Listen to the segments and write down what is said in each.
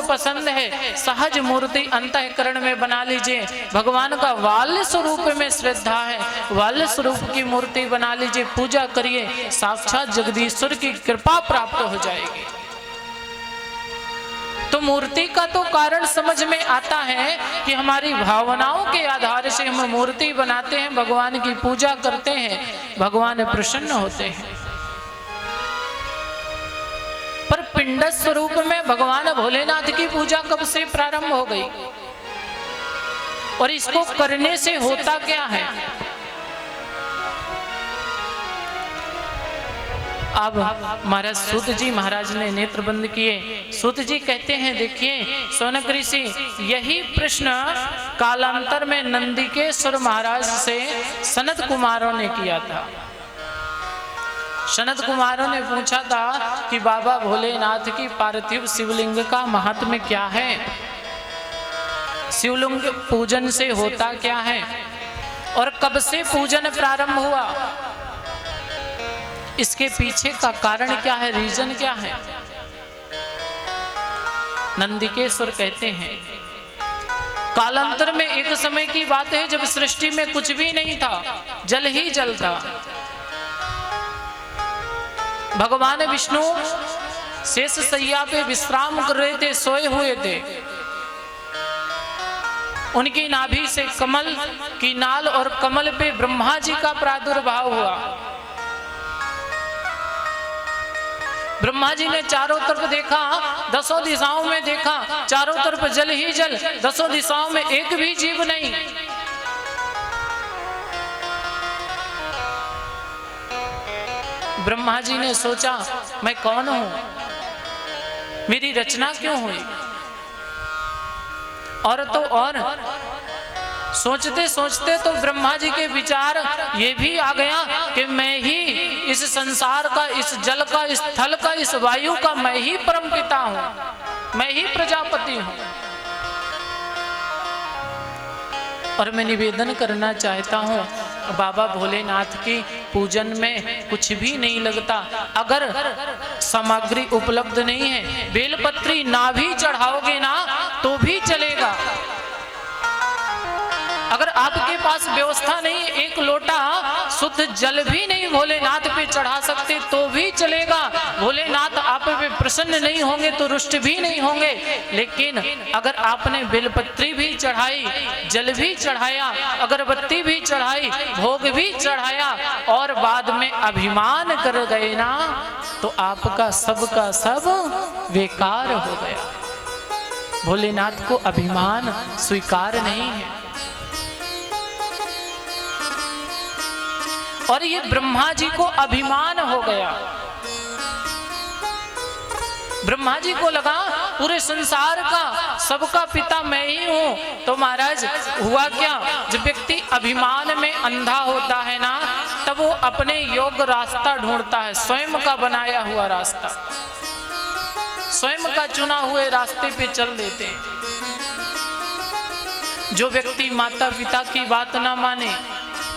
पसंद है, सहज मूर्ति अंतःकरण में बना लीजिए। भगवान का वाल्य स्वरूप में श्रद्धा है, वाल्य स्वरूप की मूर्ति बना लीजिए, पूजा करिए, साक्षात जगदीश्वर की कृपा प्राप्त हो जाएगी। तो मूर्ति का तो कारण समझ में आता है कि हमारी भावनाओं के आधार से हम मूर्ति बनाते हैं, भगवान की पूजा करते हैं, भगवान प्रसन्न होते हैं। पर पिंड स्वरूप में भगवान भोलेनाथ की पूजा कब से प्रारंभ हो गई और इसको करने से होता क्या है? अब महाराज सूत जी महाराज ने नेत्र बंद किए। सूत जी कहते हैं, देखिए सौनक ऋषि, यही प्रश्न कालांतर में नंदिकेश्वर महाराज से सनत कुमारों ने किया था। सनत कुमारों ने पूछा था कि बाबा भोलेनाथ की पार्थिव शिवलिंग का महात्म्य क्या है, शिवलिंग पूजन से होता क्या है और कब से पूजन प्रारंभ हुआ, इसके पीछे का कारण क्या है, रीजन क्या है? नंदिकेश्वर कहते हैं, कालांतर में एक समय की बात है जब सृष्टि में कुछ भी नहीं था, जल ही जल था। भगवान विष्णु शेष शैया पे विश्राम कर रहे थे, सोए हुए थे। उनकी नाभि से कमल की नाल और कमल पे ब्रह्मा जी का प्रादुर्भाव हुआ। ब्रह्मा जी ने चारों तरफ देखा, दसों दिशाओं में देखा, चारों तरफ जल ही जल, दसों दिशाओं में एक भी जीव नहीं। ब्रह्मा जी ने सोचा, मैं कौन हूं, मेरी रचना क्यों हुई? और तो और सोचते सोचते तो ब्रह्मा जी के विचार ये भी आ गया कि मैं ही इस संसार का, इस जल का, इस थल का, इस वायु का मैं ही परम पिता हूं, मैं ही प्रजापति हूं। और मैं निवेदन करना चाहता हूं, बाबा भोलेनाथ की पूजन में कुछ भी नहीं लगता। अगर सामग्री उपलब्ध नहीं है, बेलपत्री ना भी चढ़ाओगे ना तो भी चलेगा। अगर आपके पास व्यवस्था नहीं, एक लोटा शुद्ध जल भी नहीं भोलेनाथ पे चढ़ा सकते तो भी चलेगा। भोलेनाथ आप पे प्रसन्न नहीं होंगे तो रुष्ट भी नहीं होंगे। लेकिन अगर आपने बेलपत्री भी चढ़ाई, जल भी चढ़ाया, अगरबत्ती भी चढ़ाई, भोग भी चढ़ाया और बाद में अभिमान कर गए ना, तो आपका सब का सब बेकार हो गया। भोलेनाथ को अभिमान स्वीकार नहीं है। और ये ब्रह्मा जी को अभिमान हो गया। ब्रह्मा जी को लगा पूरे संसार का, सबका पिता मैं ही हूं। तो महाराज हुआ क्या, जब व्यक्ति अभिमान में अंधा होता है ना, तब वो अपने योग्य रास्ता ढूंढता है, स्वयं का बनाया हुआ रास्ता, स्वयं का चुना हुए रास्ते पे चल देते हैं। जो व्यक्ति माता पिता की बात ना माने,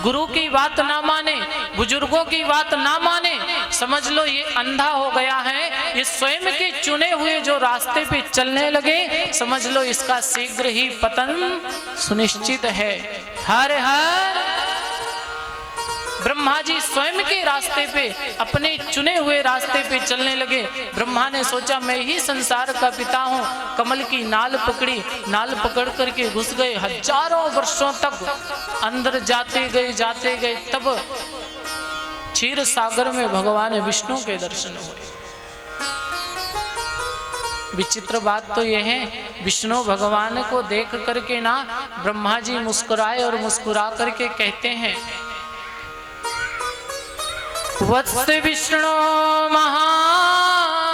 गुरु की बात ना माने, बुजुर्गों की बात ना माने, समझ लो ये अंधा हो गया है। ये स्वयं के चुने हुए जो रास्ते पे चलने लगे, समझ लो इसका शीघ्र ही पतन सुनिश्चित है। हर हर ब्रह्मा जी स्वयं के रास्ते पे, अपने चुने हुए रास्ते पे चलने लगे। ब्रह्मा ने सोचा मैं ही संसार का पिता हूँ। कमल की नाल पकड़ी, नाल पकड़ करके घुस गए। हजारों वर्षों तक अंदर जाते गए, तब क्षीर सागर में भगवान विष्णु के दर्शन हुए। विचित्र बात तो यह है, विष्णु भगवान को देख करके ना ब्रह्मा जी मुस्कुराए और मुस्कुरा करके कहते हैं, वत्स विष्णु महाभाग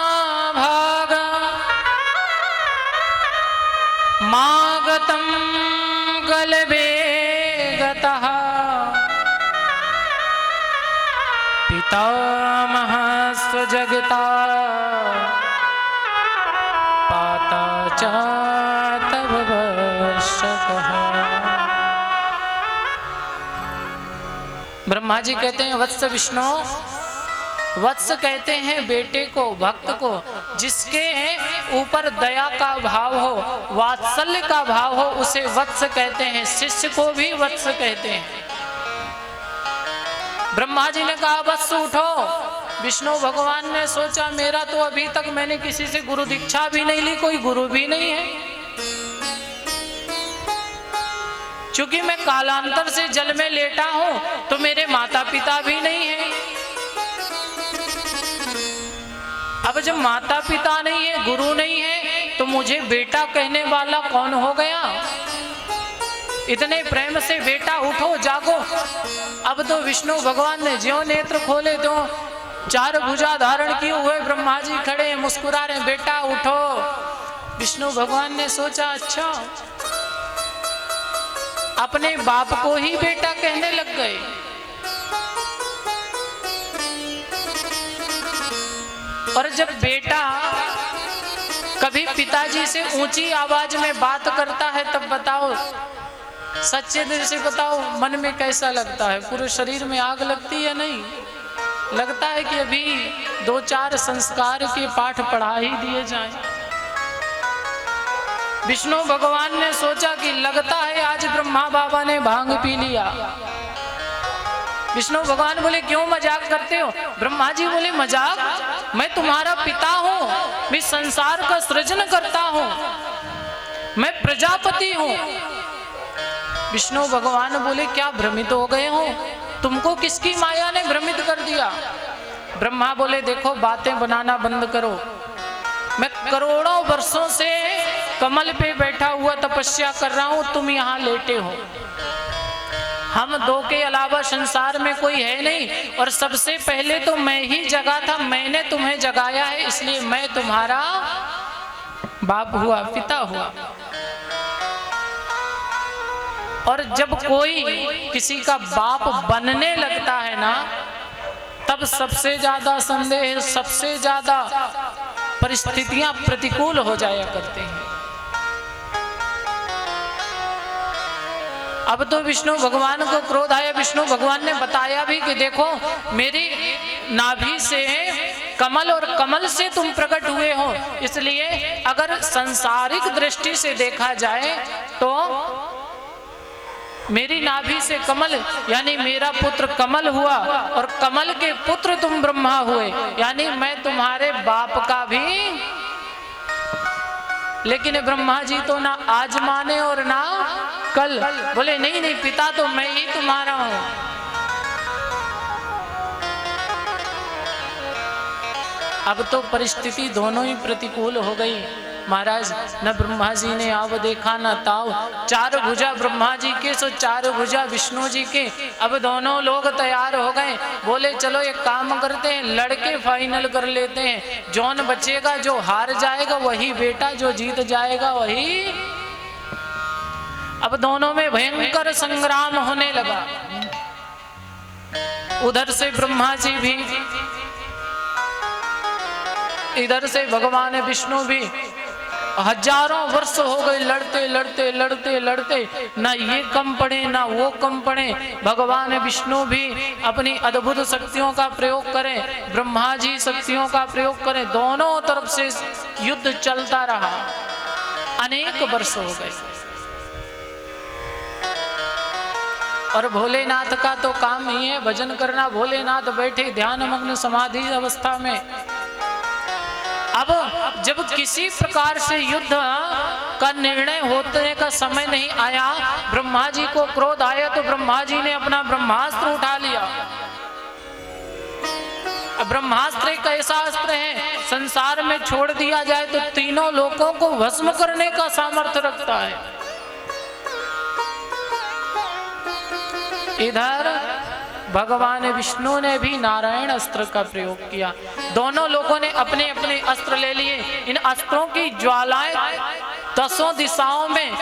मागतम गलबे गतः पितामह स्वजगता पाता च तव वर्षकः। ब्रह्मा जी कहते हैं वत्स विष्णु, वत्स कहते हैं बेटे को, भक्त को, जिसके ऊपर दया का भाव हो, वात्सल्य का भाव हो, उसे वत्स कहते हैं। शिष्य को भी वत्स कहते हैं। ब्रह्मा जी ने कहा वत्स उठो। विष्णु भगवान ने सोचा मेरा तो अभी तक मैंने किसी से गुरु दीक्षा भी नहीं ली, कोई गुरु भी नहीं है, क्योंकि मैं कालांतर से जल में लेटा हूं, तो मेरे माता पिता भी नहीं है। अब जब माता पिता नहीं है, गुरु नहीं है, तो मुझे बेटा कहने वाला कौन हो गया? इतने प्रेम से बेटा उठो जागो। अब तो विष्णु भगवान ने ज्यों नेत्र खोले तो 4 भुजा धारण किए हुए ब्रह्मा जी खड़े हैं, मुस्कुरा रहे, बेटा उठो। विष्णु भगवान ने सोचा अच्छा, अपने बाप को ही बेटा कहने लग गए। और जब बेटा कभी पिताजी से ऊंची आवाज में बात करता है, तब बताओ, सच्चे दिल से बताओ, मन में कैसा लगता है? पूरे शरीर में आग लगती है? नहीं लगता है कि अभी 2-4 संस्कार के पाठ पढ़ा ही दिए जाएं। विष्णु भगवान ने सोचा कि लगता है आज ब्रह्मा बाबा ने भांग पी लिया। विष्णु भगवान बोले क्यों मजाक करते हो? ब्रह्मा जी बोले मजाक? मैं तुम्हारा पिता हूं, मैं संसार का सृजन करता हूं, मैं प्रजापति हूं। विष्णु भगवान बोले क्या भ्रमित हो गए हो? तुमको किसकी माया ने भ्रमित कर दिया? ब्रह्मा बोले देखो बातें बनाना बंद करो। मैं करोड़ों वर्षों से कमल पे बैठा हुआ तपस्या कर रहा हूं, तुम यहाँ लेटे हो। हम 2 के अलावा संसार में कोई है नहीं, और सबसे पहले तो मैं ही जगा था, मैंने तुम्हें जगाया है, इसलिए मैं तुम्हारा बाप हुआ, पिता हुआ। और जब कोई किसी का बाप बनने लगता है ना, तब सबसे ज्यादा संदेह, सबसे ज्यादा परिस्थितियां प्रतिकूल हो जाया करते हैं। अब तो विष्णु भगवान को क्रोध आया। विष्णु भगवान ने बताया भी कि देखो मेरी नाभि से कमल, और कमल से तुम प्रकट हुए हो, इसलिए अगर सांसारिक दृष्टि से देखा जाए तो मेरी नाभि से कमल यानी मेरा पुत्र कमल हुआ, और कमल के पुत्र तुम ब्रह्मा हुए, यानी मैं तुम्हारे बाप का भी। लेकिन ब्रह्मा जी तो ना आज माने और ना कल, बोले नहीं नहीं पिता तो मैं ही तुम्हारा हूं। अब तो परिस्थिति दोनों ही प्रतिकूल हो गई महाराज। न ब्रह्मा जी ने आव देखा न ताव, 4 भुजा ब्रह्मा जी के, सो 4 भुजा विष्णु जी के। अब दोनों लोग तैयार हो गए, बोले चलो एक काम करते हैं, लड़के फाइनल कर लेते हैं, जौन बचेगा, जो हार जाएगा वही बेटा, जो जीत जाएगा वही। अब दोनों में भयंकर संग्राम होने लगा। उधर से ब्रह्मा जी भी, इधर से भगवान विष्णु भी। हजारों वर्ष हो गए लड़ते लड़ते लड़ते लड़ते, ना ये कम पड़े ना वो कम पड़े। भगवान विष्णु भी अपनी अद्भुत शक्तियों का प्रयोग करें, ब्रह्मा जी शक्तियों का प्रयोग करें, दोनों तरफ से युद्ध चलता रहा। अनेक वर्ष हो गए, और भोलेनाथ का तो काम ही है भजन करना। भोलेनाथ बैठे ध्यान मग्न समाधि अवस्था में। अब जब किसी प्रकार से युद्ध का निर्णय होने का समय नहीं आया, ब्रह्मा जी को क्रोध आया, तो ब्रह्मा जी ने अपना ब्रह्मास्त्र उठा लिया। ब्रह्मास्त्र एक ऐसा अस्त्र है, संसार में छोड़ दिया जाए तो तीनों लोकों को भस्म करने का सामर्थ्य रखता है। इधर भगवान विष्णु ने भी नारायण अस्त्र का प्रयोग किया। दोनों लोगों ने अपने अपने अस्त्र ले लिए। इन अस्त्रों की ज्वालाएं 10 दिशाओं में,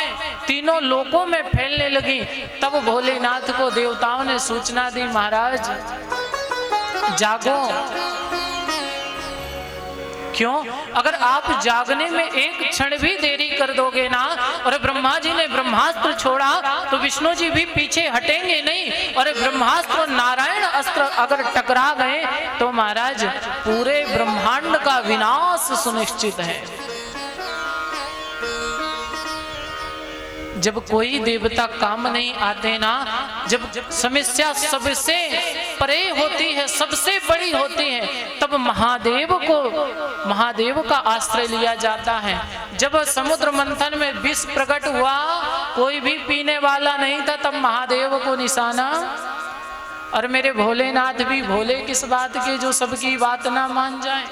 तीनों लोकों में फैलने लगी। तब भोलेनाथ को देवताओं ने सूचना दी, महाराज जागो। क्यों? अगर आप जागने में एक क्षण भी देरी कर दोगे ना, और ब्रह्मा जी ने ब्रह्मास्त्र छोड़ा, तो विष्णु जी भी पीछे हटेंगे नहीं। और ब्रह्मास्त्र और नारायण अस्त्र अगर टकरा गए तो महाराज पूरे ब्रह्मांड का विनाश सुनिश्चित है। जब कोई देवता काम नहीं आते ना, जब समस्या सबसे परे होती है, सबसे बड़ी होती है, तब महादेव का आश्रय लिया जाता है। जब समुद्र मंथन में विष प्रकट हुआ, कोई भी पीने वाला नहीं था, तब महादेव को निशाना। और मेरे भोलेनाथ भी भोले किस बात के जो सबकी बात ना मान जाए।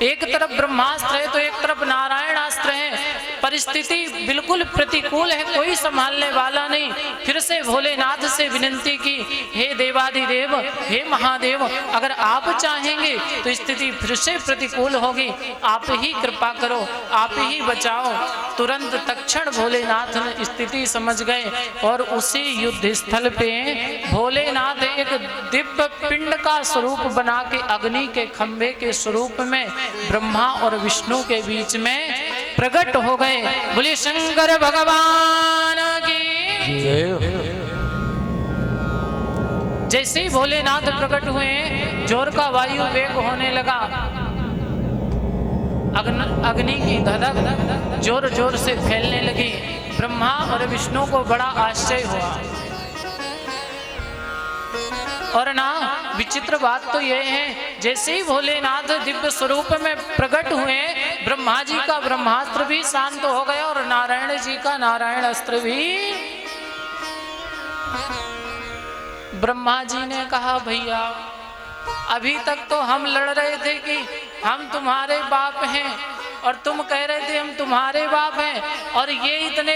एक तरफ ब्रह्मास्त्र है तो एक तरफ नारायणास्त्र है। परिस्थिति बिल्कुल प्रतिकूल है, कोई संभालने वाला नहीं। फिर से भोलेनाथ से विनती की, हे देवाधिदेव, हे महादेव, अगर आप चाहेंगे तो स्थिति फिर से प्रतिकूल होगी, आप ही कृपा करो, आप ही बचाओ। तुरंत तत्क्षण भोलेनाथ ने स्थिति समझ गए और उसी युद्ध स्थल पे भोलेनाथ एक दिव्य पिंड का स्वरूप बना के अग्नि के खंभे के स्वरूप में ब्रह्मा और विष्णु के बीच में प्रकट हो गए। बोले शंकर भगवान की जय। जैसे ही भोलेनाथ प्रकट हुए, जोर का वायु वेग होने लगा, अग्नि की धधक जोर जोर से फैलने लगी। ब्रह्मा और विष्णु को बड़ा आश्चर्य हुआ। और ना विचित्र बात तो यह है, जैसे ही भोलेनाथ दिव्य स्वरूप में प्रकट हुए, ब्रह्मा जी का ब्रह्मास्त्र भी शांत हो गया और नारायण जी का नारायण अस्त्र भी। ब्रह्मा जी ने कहा, भैया अभी तक तो हम लड़ रहे थे कि हम तुम्हारे बाप हैं, और तुम कह रहे थे हम तुम्हारे बाप हैं, और ये इतने